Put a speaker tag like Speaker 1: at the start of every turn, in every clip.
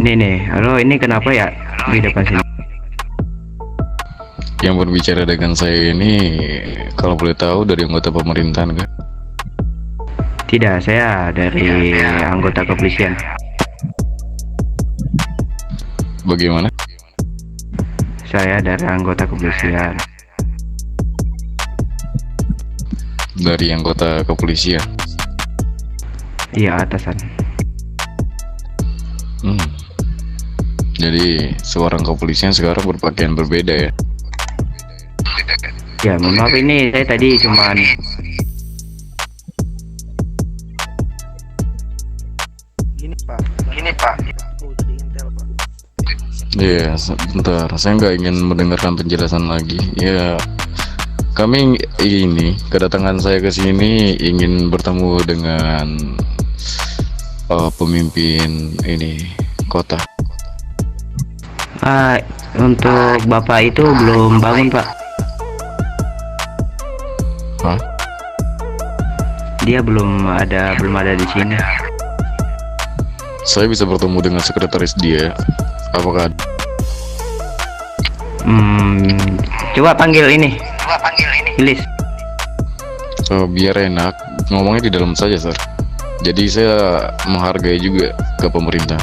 Speaker 1: Ini nih, halo, ini kenapa ya di depan sini?
Speaker 2: Yang berbicara dengan saya ini, kalau boleh tahu dari anggota pemerintahan kan?
Speaker 1: Tidak, saya dari anggota kepolisian.
Speaker 2: Bagaimana?
Speaker 1: Saya dari anggota kepolisian.
Speaker 2: Dari anggota kepolisian.
Speaker 1: Iya, atasan.
Speaker 2: Hmm. Jadi seorang kepolisian sekarang berpakaian berbeda ya?
Speaker 1: Ya, mohon maaf, ini saya tadi cuman
Speaker 3: Gini Pak. Oh, jadi intel Pak.
Speaker 2: Iya, sebentar. Saya nggak ingin mendengarkan penjelasan lagi. Ya, kami ini kedatangan saya ke sini ingin bertemu dengan pemimpin ini kota.
Speaker 1: untuk bapak itu belum bangun, Pak.
Speaker 2: Hah?
Speaker 1: Dia belum ada di sini.
Speaker 2: Saya bisa bertemu dengan sekretaris dia. Apakah?
Speaker 1: Coba panggil ini. Lilis.
Speaker 2: Biar enak, ngomongnya di dalam saja, Sir. Jadi saya menghargai juga ke pemerintah.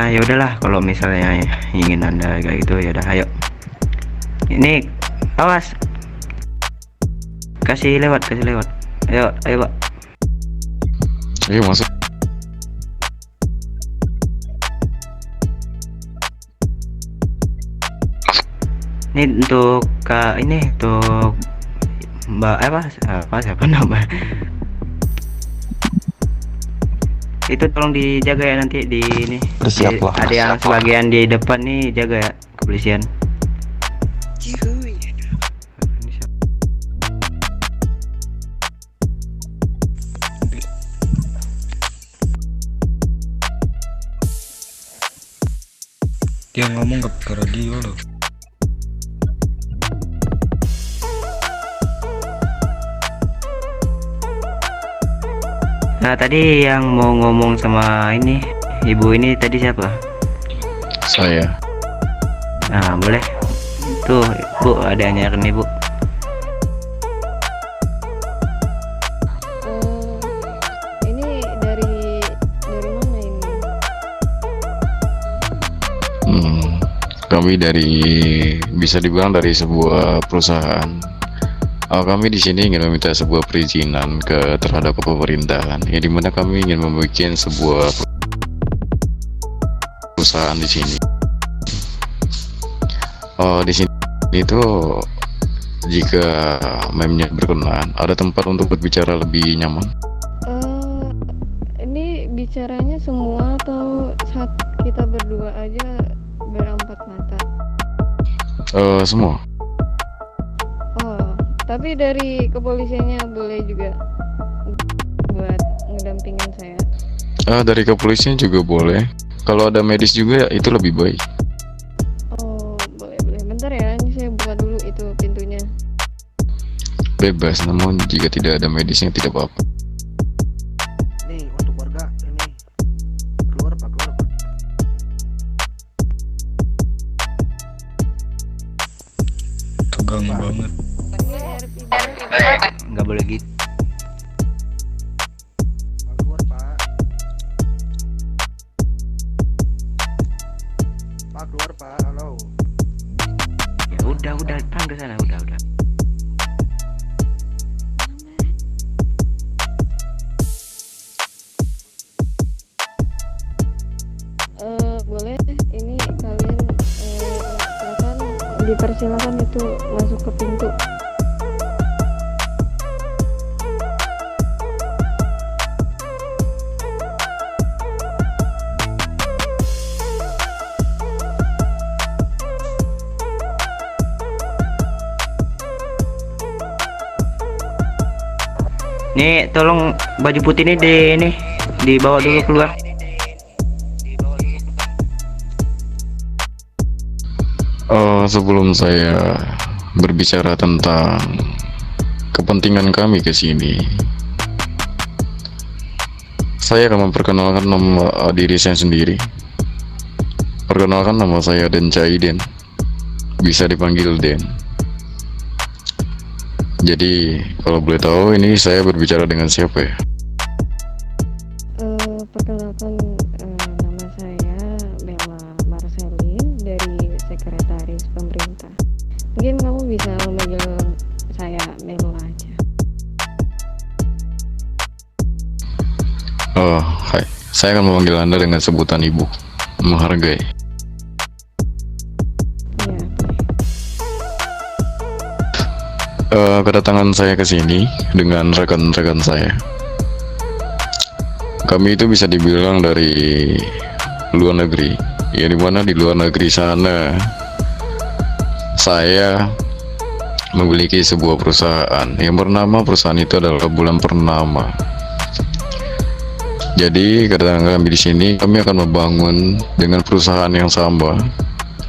Speaker 1: Ya udahlah, kalau misalnya ingin Anda kayak gitu, ya udah, ayo. Ini awas. Kasih lewat. Ayo, Pak.
Speaker 2: Ayo masuk.
Speaker 1: Ini untuk untuk Mbak siapa nama? Itu tolong dijaga ya nanti di ini.
Speaker 2: Bersiaplah.
Speaker 1: Ada yang sebagian di depan nih, jaga ya, kepolisian.
Speaker 3: Dia ngomong ke radio loh.
Speaker 1: Nah, tadi yang mau ngomong sama ini ibu ini tadi siapa?
Speaker 2: Saya.
Speaker 1: Nah, boleh. Tuh, Bu, ada yang nyariin Ibu.
Speaker 4: Ini dari mana ini?
Speaker 2: Kami bisa dibilang dari sebuah perusahaan. Kami di sini ingin meminta sebuah perizinan terhadap pemerintahan, yang dimana kami ingin membuat sebuah perusahaan di sini. Di sini itu jika memnya berkenan, ada tempat untuk berbicara lebih nyaman.
Speaker 4: Ini bicaranya semua atau saat kita berdua aja berempat mata?
Speaker 2: Semua.
Speaker 4: Tapi dari kepolisiannya boleh juga buat ngedampingin saya.
Speaker 2: Dari kepolisian juga boleh. Kalau ada medis juga itu lebih baik.
Speaker 4: Oh, boleh. Bentar ya, ini saya buka dulu itu pintunya.
Speaker 2: Bebas, namun jika tidak ada medisnya tidak apa-apa.
Speaker 3: Nih untuk warga ini keluar Pak.
Speaker 5: Tegang banget.
Speaker 1: Nggak boleh gitu.
Speaker 3: Pak, keluar Pak. Pak, keluar Pak. Halo.
Speaker 1: Ya udah, panggil sana, udah.
Speaker 4: Boleh ini kalian silakan dipersilakan itu masuk ke pintu.
Speaker 1: Nih, tolong baju putih ini dibawa dulu keluar.
Speaker 2: Sebelum saya berbicara tentang kepentingan kami ke sini, saya akan memperkenalkan diri saya sendiri. Perkenalkan, nama saya Den Caiden, bisa dipanggil Den. Jadi kalau boleh tahu ini saya berbicara dengan siapa ya?
Speaker 4: Perkenalkan, nama saya Bella Marcelin dari Sekretaris Pemerintah. Mungkin kamu bisa memanggil saya Bella aja.
Speaker 2: Oh, hai. Saya akan memanggil Anda dengan sebutan Ibu. Menghargai.
Speaker 4: Ya,
Speaker 2: Kedatangan saya ke sini dengan rekan-rekan saya. Kami itu bisa dibilang dari luar negeri. Ya, dimana di luar negeri sana saya memiliki sebuah perusahaan yang bernama, perusahaan itu adalah Bulan Purnama. Jadi kedatangan kami di sini, kami akan membangun dengan perusahaan yang sama,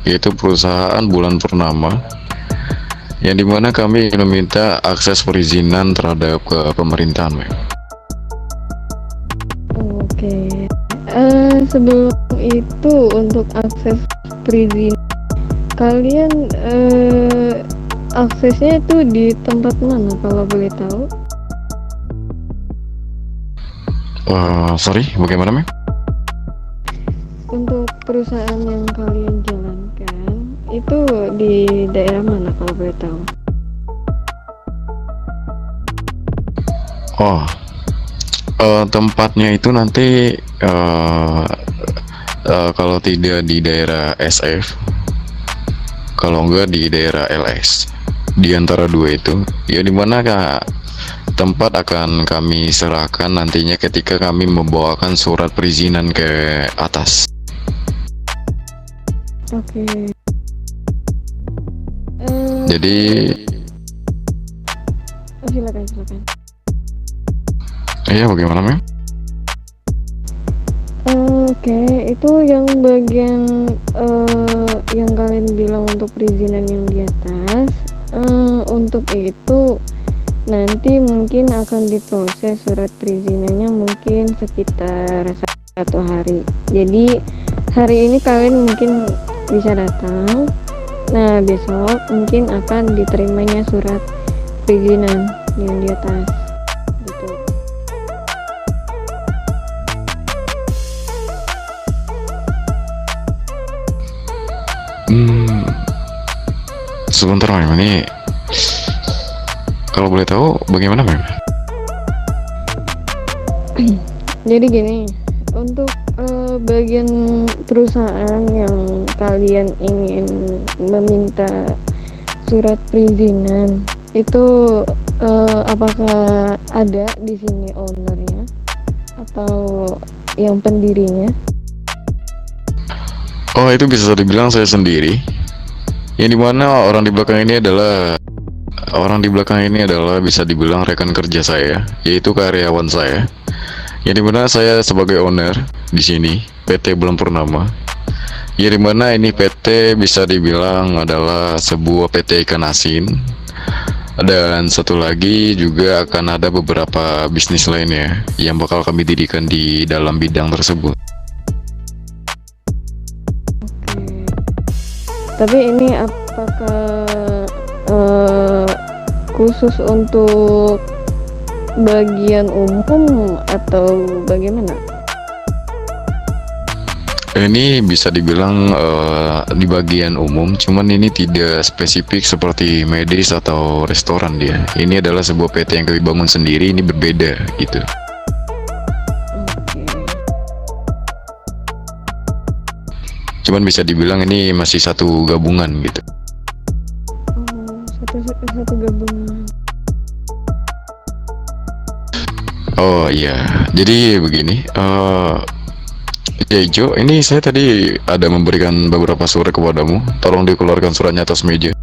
Speaker 2: yaitu perusahaan Bulan Purnama, yang dimana kami ingin meminta akses perizinan terhadap ke pemerintahan, Mem.
Speaker 4: oke. Sebelum itu, untuk akses perizinan, kalian aksesnya itu di tempat mana kalau boleh tahu?
Speaker 2: Sorry, bagaimana, Mem?
Speaker 4: Untuk perusahaan yang kalian jalankan itu di daerah mana kalau boleh tahu?
Speaker 2: Tempatnya itu nanti kalau tidak di daerah SF, kalau enggak di daerah LS, di antara dua itu, ya dimana tempat akan kami serahkan nantinya ketika kami membawakan surat perizinan ke atas.
Speaker 4: Oke.
Speaker 2: Jadi
Speaker 4: Silakan.
Speaker 2: iya, bagaimana, Mem?
Speaker 4: Oke, itu yang bagian yang kalian bilang untuk perizinan yang di atas. Untuk itu nanti mungkin akan diproses surat perizinannya mungkin sekitar 1 hari. Jadi hari ini kalian mungkin bisa datang. Nah, besok mungkin akan diterimanya surat perizinan yang di atas. Gitu.
Speaker 2: Sebentar, Mem, ini kalau boleh tahu bagaimana, Mem?
Speaker 4: Jadi gini, untuk bagian perusahaan yang kalian ingin meminta surat perizinan itu apakah ada di sini ownernya atau yang pendirinya?
Speaker 2: Oh, itu bisa dibilang saya sendiri. Yang dimana orang di belakang ini adalah bisa dibilang rekan kerja saya, yaitu karyawan saya. Yang dimana saya sebagai owner di sini PT Bulan Purnama. Yang dimana ini PT bisa dibilang adalah sebuah PT ikan asin. Dan satu lagi juga akan ada beberapa bisnis lainnya yang bakal kami dirikan di dalam bidang tersebut.
Speaker 4: Tapi ini apakah khusus untuk bagian umum atau bagaimana?
Speaker 2: Ini bisa dibilang di bagian umum, cuman ini tidak spesifik seperti medis atau restoran dia. Ini adalah sebuah PT yang kami bangun sendiri, ini berbeda gitu.
Speaker 4: Oke.
Speaker 2: Cuman bisa dibilang ini masih satu gabungan gitu.
Speaker 4: Satu gabungan.
Speaker 2: Oh iya, jadi begini, Ijo, ini saya tadi ada memberikan beberapa surat kepadamu. Tolong dikeluarkan suratnya atas meja.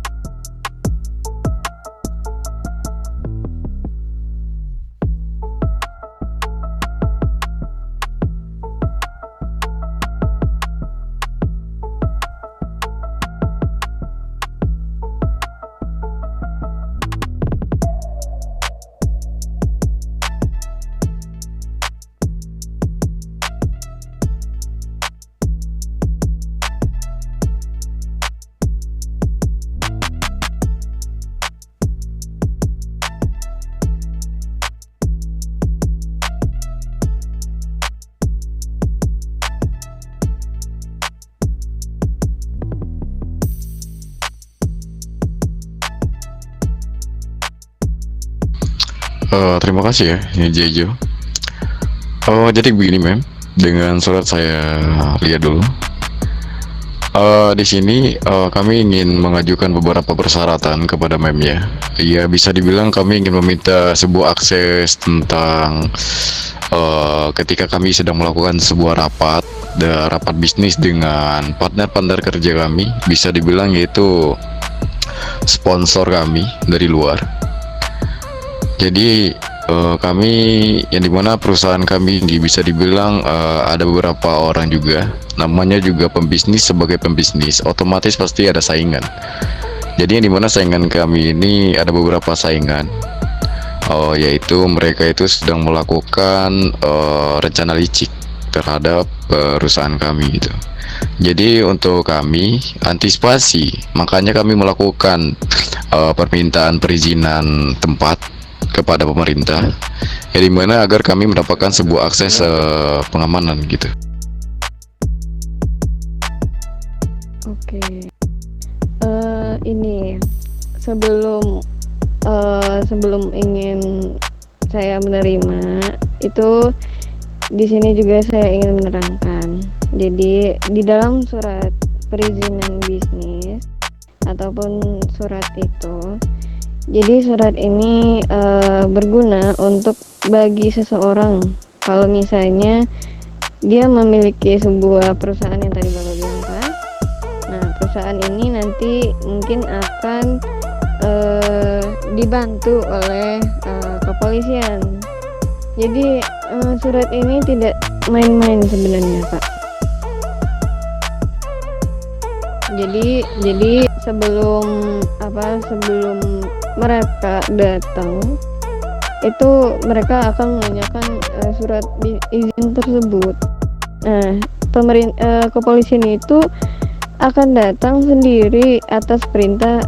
Speaker 2: Terima kasih ya, Jejo. Oh, jadi begini, mem. Dengan surat saya lihat dulu. Di sini kami ingin mengajukan beberapa persyaratan kepada mem ya. Ya, bisa dibilang kami ingin meminta sebuah akses tentang ketika kami sedang melakukan sebuah rapat bisnis dengan partner-partner kerja kami, bisa dibilang yaitu sponsor kami dari luar. Jadi kami yang dimana perusahaan kami ini bisa dibilang ada beberapa orang juga, namanya juga pembisnis. Sebagai pembisnis otomatis pasti ada saingan. Jadi yang dimana saingan kami ini ada beberapa saingan, yaitu mereka itu sedang melakukan rencana licik terhadap perusahaan kami gitu. Jadi untuk kami antisipasi, makanya kami melakukan permintaan perizinan tempat kepada pemerintah, ya dimana agar kami mendapatkan sebuah akses pengamanan gitu.
Speaker 4: Oke. Ini sebelum ingin saya menerima itu, di sini juga saya ingin menerangkan. Jadi di dalam surat perizinan bisnis ataupun surat itu, jadi surat ini berguna untuk bagi seseorang kalau misalnya dia memiliki sebuah perusahaan yang tadi Bapak bilang kan. Nah, perusahaan ini nanti mungkin akan dibantu oleh kepolisian. Jadi surat ini tidak main-main sebenarnya, Pak. Jadi sebelum mereka datang itu mereka akan menanyakan surat izin tersebut. Nah, kepolisian itu akan datang sendiri atas perintah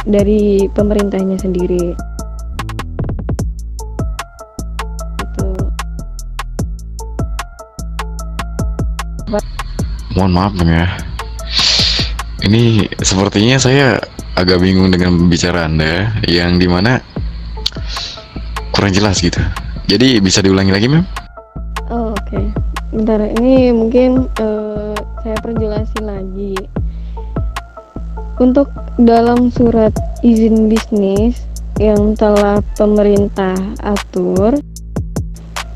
Speaker 4: dari pemerintahnya sendiri.
Speaker 2: Mohon maaf ya, ini sepertinya saya agak bingung dengan pembicaraan Anda yang dimana kurang jelas gitu. Jadi bisa diulangi lagi, mem?
Speaker 4: Oh, oke. Bentar, ini mungkin saya perjelasin lagi. Untuk dalam surat izin bisnis yang telah pemerintah atur,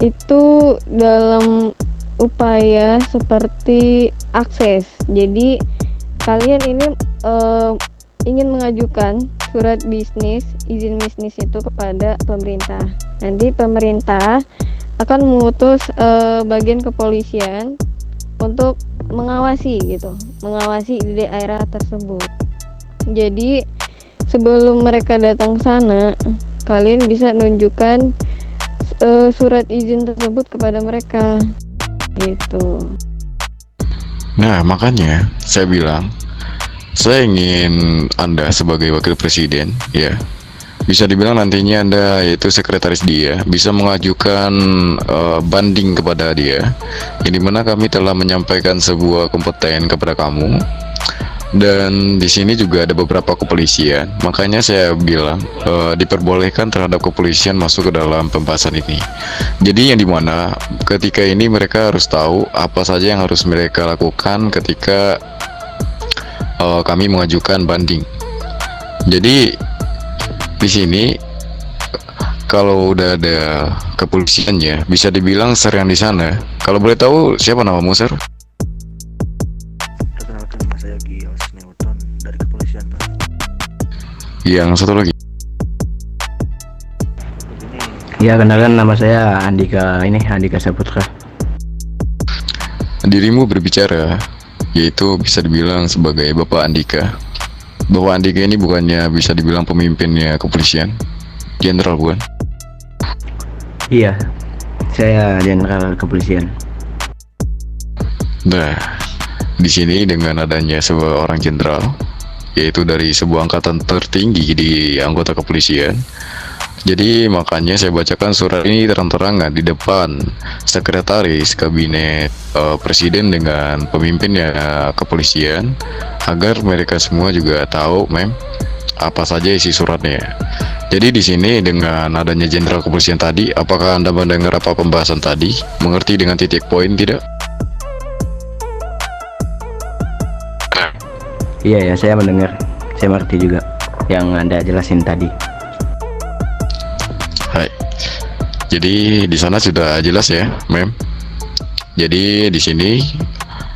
Speaker 4: itu dalam upaya seperti akses. Jadi kalian ini ingin mengajukan surat bisnis, izin bisnis itu kepada pemerintah. Nanti pemerintah akan mengutus bagian kepolisian untuk mengawasi di daerah tersebut. Jadi sebelum mereka datang sana, kalian bisa menunjukkan surat izin tersebut kepada mereka gitu.
Speaker 2: Nah, makanya saya bilang saya ingin Anda sebagai wakil presiden ya, bisa dibilang nantinya Anda yaitu sekretaris dia bisa mengajukan banding kepada dia, yang dimana kami telah menyampaikan sebuah kompeten kepada kamu. Dan di sini juga ada beberapa kepolisian, makanya saya bilang diperbolehkan terhadap kepolisian masuk ke dalam pembahasan ini. Jadi yang dimana ketika ini mereka harus tahu apa saja yang harus mereka lakukan ketika kami mengajukan banding. Jadi di sini kalau udah ada kepolisiannya, bisa dibilang Sir yang di sana. Kalau boleh tahu siapa namamu, Sir?
Speaker 3: Perkenalkan, nama saya Gios Newton dari kepolisian, Pak.
Speaker 2: Yang satu lagi.
Speaker 3: Begini,
Speaker 1: Ya, kenalkan nama saya Andika Saputra.
Speaker 2: Dirimu berbicara, yaitu bisa dibilang sebagai Bapak Andika. Bapak Andika ini bukannya bisa dibilang pemimpinnya kepolisian, jenderal bukan?
Speaker 1: Iya, saya jenderal kepolisian.
Speaker 2: Nah, di sini dengan adanya sebuah orang jenderal, yaitu dari sebuah angkatan tertinggi di anggota kepolisian, jadi makanya saya bacakan surat ini terang-terangan di depan sekretaris kabinet presiden dengan pemimpinnya kepolisian, agar mereka semua juga tahu, mem, apa saja isi suratnya. Jadi di sini dengan adanya Jenderal Kepolisian tadi, apakah Anda mendengar apa pembahasan tadi? Mengerti dengan titik poin tidak?
Speaker 1: Iya ya, saya mendengar. Saya mengerti juga yang Anda jelasin tadi.
Speaker 2: Hai. Jadi di sana sudah jelas ya, Mem. Jadi di sini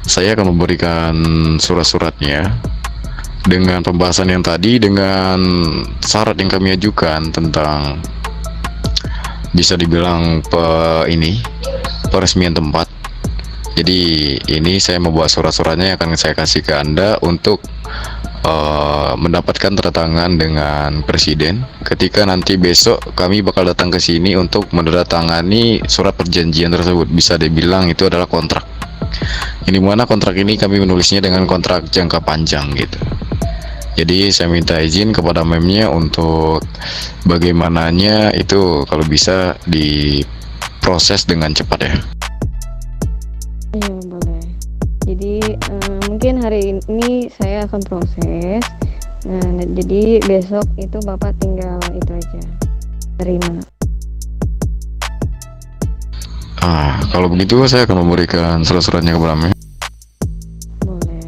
Speaker 2: saya akan memberikan surat-suratnya dengan pembahasan yang tadi, dengan syarat yang kami ajukan tentang bisa dibilang peresmian tempat. Jadi ini saya membuat surat-suratnya yang akan saya kasih ke Anda untuk mendapatkan tanda tangan dengan Presiden. Ketika nanti besok kami bakal datang ke sini untuk menandatangani surat perjanjian tersebut. Bisa dibilang itu adalah kontrak. Ini mana kontrak ini kami menulisnya dengan kontrak jangka panjang gitu. Jadi saya minta izin kepada memnya untuk bagaimananya itu kalau bisa diproses dengan cepat ya.
Speaker 4: Iya boleh. Jadi mungkin hari ini saya akan proses. Nah jadi besok itu Bapak tinggal itu aja terima.
Speaker 2: Kalau begitu saya akan memberikan surat-suratnya kepada Mem.
Speaker 4: Boleh.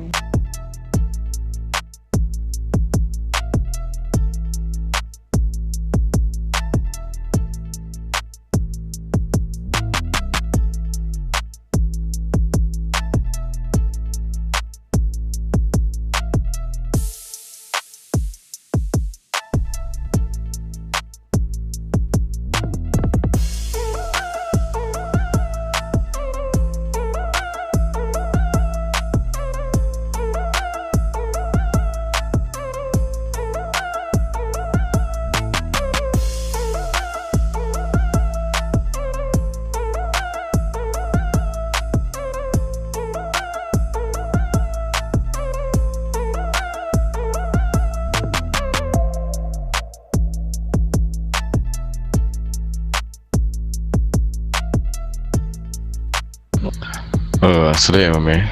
Speaker 2: Sudah ya, Mem ya.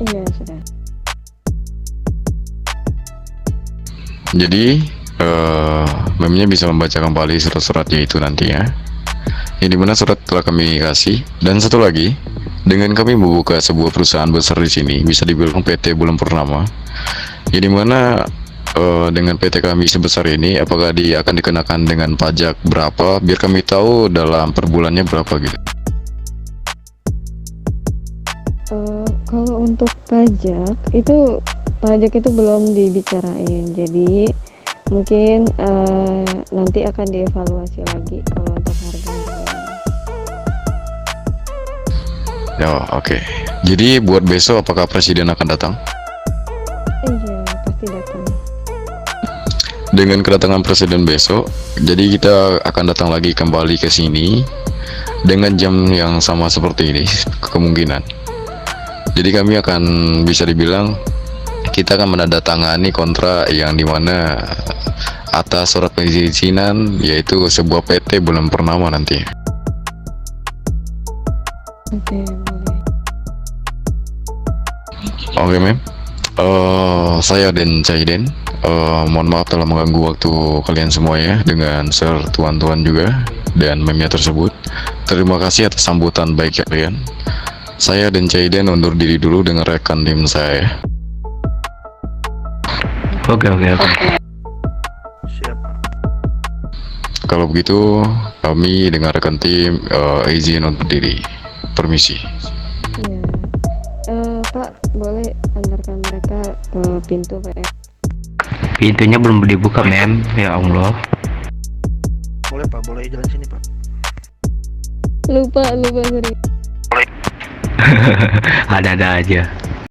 Speaker 4: Iya sudah.
Speaker 2: Jadi memnya bisa membaca kembali surat-suratnya itu nanti ya. Ini mana surat telah kami kasih. Dan satu lagi, dengan kami membuka sebuah perusahaan besar di sini, bisa dibilang PT Bulan Purnama. Ini mana dengan PT kami sebesar ini, apakah dia akan dikenakan dengan pajak berapa? Biar kami tahu dalam per bulannya berapa gitu.
Speaker 4: Kalau untuk pajak itu belum dibicarain. Jadi mungkin nanti akan dievaluasi lagi kalau untuk harga.
Speaker 2: Ya, oke. Jadi buat besok apakah Presiden akan datang?
Speaker 4: Iya pasti datang.
Speaker 2: Dengan kedatangan Presiden besok, jadi kita akan datang lagi kembali ke sini dengan jam yang sama seperti ini kemungkinan. Jadi kami akan bisa dibilang kita akan menandatangani kontrak yang dimana atas surat perizinan, yaitu sebuah PT Bulan Purnama nanti.
Speaker 4: Oke boleh.
Speaker 2: Oke, Mem. Saya dan Caiden, mohon maaf telah mengganggu waktu kalian semua ya dengan tuan-tuan juga dan memnya tersebut. Terima kasih atas sambutan baik kalian. Saya dan Caiden undur diri dulu dengan rekan tim saya.
Speaker 1: Oke.
Speaker 3: Siap.
Speaker 2: Kalau begitu, kami dengan rekan tim izin undur diri. Permisi.
Speaker 4: Iya. Pak boleh antarkan mereka ke pintu Pak ya?
Speaker 1: Pintunya belum dibuka, Mem. Ya Allah.
Speaker 3: Boleh Pak, boleh jalan sini Pak.
Speaker 4: Lupa sorry.
Speaker 1: Ada-ada aja.